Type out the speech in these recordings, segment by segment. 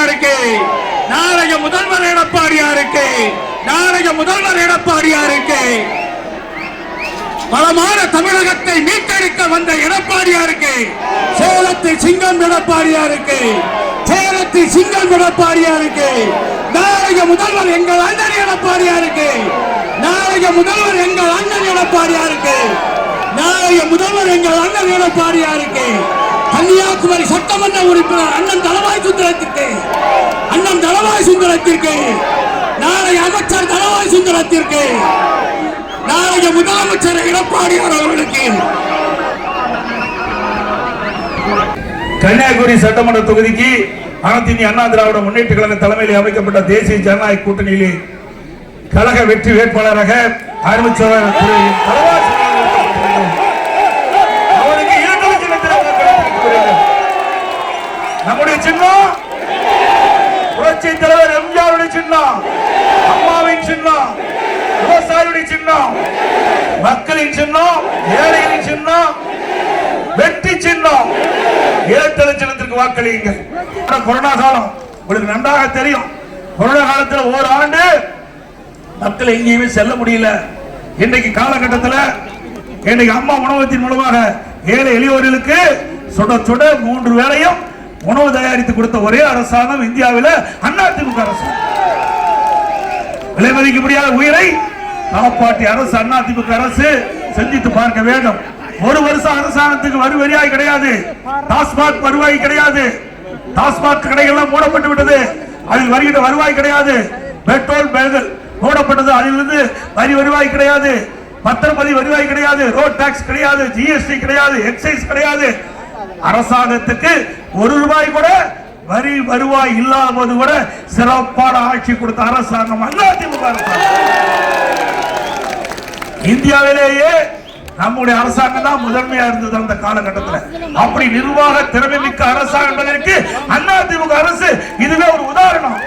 எடப்பாடியாருக்கு, நாளைய முதல்வர் எடப்பாடியாருக்கு, நாளைய முதல்வர் எடப்பாடியாருக்கு, பலமான தமிழகத்தை மீட்டெடுக்க வந்த எடப்பாடியாருக்கு, சேலத்தில் சிங்கம் எடப்பாடியாருக்கு, சேலத்தில் சிங்கம் எடப்பாடியாருக்கு, நாளைய முதல்வர் எங்கள் அண்ணன் எடப்பாடியாருக்கு, நாளைய முதல்வர் எங்கள் அண்ணன் எடப்பாடியாருக்கு, நாளைய முதல்வர் எங்கள் அண்ணன் எடப்பாடியாருக்கு, கன்னியாகுமரி சட்டமன்ற உறுப்பினர் அண்ணன் தளவாய் சுந்தரத்திற்கு, அண்ணன் தளவாய் சுந்தரத்திற்கு, நாளை அமைச்சர் தளவாய் சுந்தரத்திற்கு, நாளைய முதலமைச்சர் எடப்பாடியார் அவர்களுக்கு. கன்னியாகுமரி சட்டமன்ற தொகுதிக்கு அனைத்து இந்திய அண்ணா திராவிட முன்னேற்ற கழக தலைமையில் அமைக்கப்பட்ட தேசிய ஜனநாயக கூட்டணியிலே கழக வெற்றி வேட்பாளராக அறிவிச்சவர் நம்முடைய சின்னம் புரட்சி தலைவர் எம்ஜிஆருடைய சின்னம், அம்மாவின் சின்னம், விவசாயியுடைய சின்னம், மக்களின் சின்னம், ஏழைகளின் சின்னம், வெற்றி சின்னம். 7 லட்சத்திற்கு வாக்களிங்க. கொரோனா காலம் உங்களுக்கு நன்றாக தெரியும். கொரோனா காலத்தில் ஓராண்டு மக்கள் எங்கேயுமே செல்ல முடியல. இன்றைக்கு காலகட்டத்தில் இன்றைக்கு அம்மா உணவகத்தின் மூலமாக ஏழை எளியோர்களுக்கு சுட சுட 3 வேளையும் உணவு தயாரித்து கொடுத்த ஒரே அரசாங்கம் இந்தியாவில் அதிமுக அரசாங்கம். விலை மதிக்க முடியாத உயிரை காப்பாற்றிய அரசு அதிமுக அரசு சிந்தித்து பார்க்க வேண்டும். 1 வருஷம் அரசாங்கத்துக்கு வருவாய் கிடையாது, டாஸ்மாக் வருவாய் கிடையாது, டாஸ்மாக் கடைகள் மூடப்பட்டு விட்டது, அதில் வருகின்ற வருவாய் கிடையாது, பெட்ரோல் பேர்கள் மூடப்பட்டது, அதிலிருந்து வரி வருவாய் கிடையாது, பத்திரப்பதிவு வருவாய் கிடையாது, ரோட் டாக்ஸ் கிடையாது, ஜிஎஸ்டி கிடையாது, எக்ஸைஸ் கிடையாது. அரசாங்கத்துக்கு 1 ரூபாய் கூட வரி வருவாய் இல்லாத போது கூட சிறப்பான ஆட்சி கொடுத்த அரசாங்கம் அதிமுக அரசாங்கம். இந்தியாவிலேயே நம்முடைய அரசாங்கம் தான் முதன்மையா இருந்தது அந்த காலகட்டத்தில். அப்படி நிர்வாக திறமை மிக்க அரசாங்கம் என்பதற்கு அதிமுக அரசு இதுவே ஒரு உதாரணம்.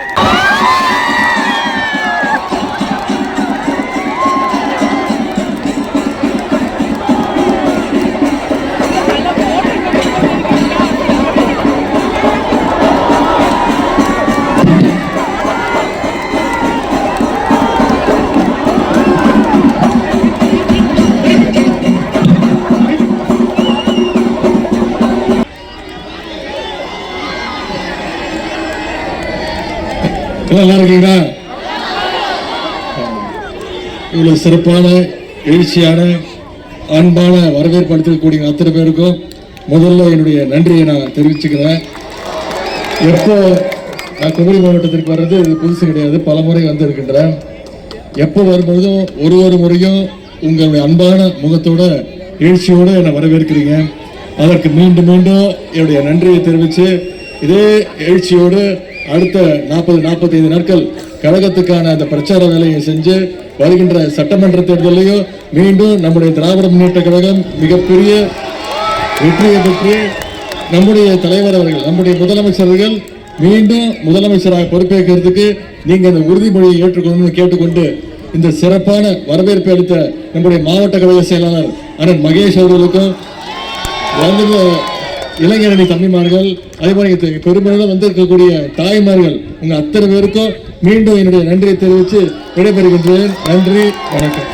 நல்லா இருக்கீங்களா? இவ்வளவு சிறப்பான எழுச்சியான அன்பான வரவேற்பு அளிக்கக்கூடிய அத்தனை பேருக்கும் முதல்ல என்னுடைய நன்றியை நான் தெரிவிச்சுக்கிறேன். எப்போ நான் குமரி மாவட்டத்திற்கு வர்றது இது புதுசு கிடையாது, பல முறை வந்திருக்கின்றேன். எப்போ வரும்போதும் ஒரு முறையும் உங்களுடைய அன்பான முகத்தோட எழுச்சியோடு என்னை வரவேற்கிறீங்க. அதற்கு மீண்டும் மீண்டும் என்னுடைய நன்றியை தெரிவித்து இதே எழுச்சியோடு அடுத்த 40-45 நாட்கள் கழகத்துக்கான அந்த பிரச்சார வேலையை செஞ்சு வருகின்ற சட்டமன்ற தேர்தலையும் மீண்டும் நம்முடைய திராவிட முன்னேற்ற கழகம் மிகப்பெரிய வெற்றியை பெற்று நம்முடைய தலைவர் அவர்கள், நம்முடைய முதலமைச்சர்கள் மீண்டும் முதலமைச்சராக பொறுப்பேற்கிறதுக்கு நீங்க இந்த உறுதிமொழியை ஏற்றுக்கணும்னு கேட்டுக்கொண்டு இந்த சிறப்பான வரவேற்பை அளித்த நம்முடைய மாவட்ட கழக செயலாளர் அண்ணன் மகேஷ் அவர்களுக்கும் இளைஞரணி தம்பிமார்கள், அதே மாதிரி பெருமையுடன் வந்திருக்கக்கூடிய தாய்மார்கள், உங்க அத்தனை பேருக்கும் மீண்டும் என்னுடைய நன்றியை தெரிவித்து விடைபெறுகின்றேன். நன்றி, வணக்கம்.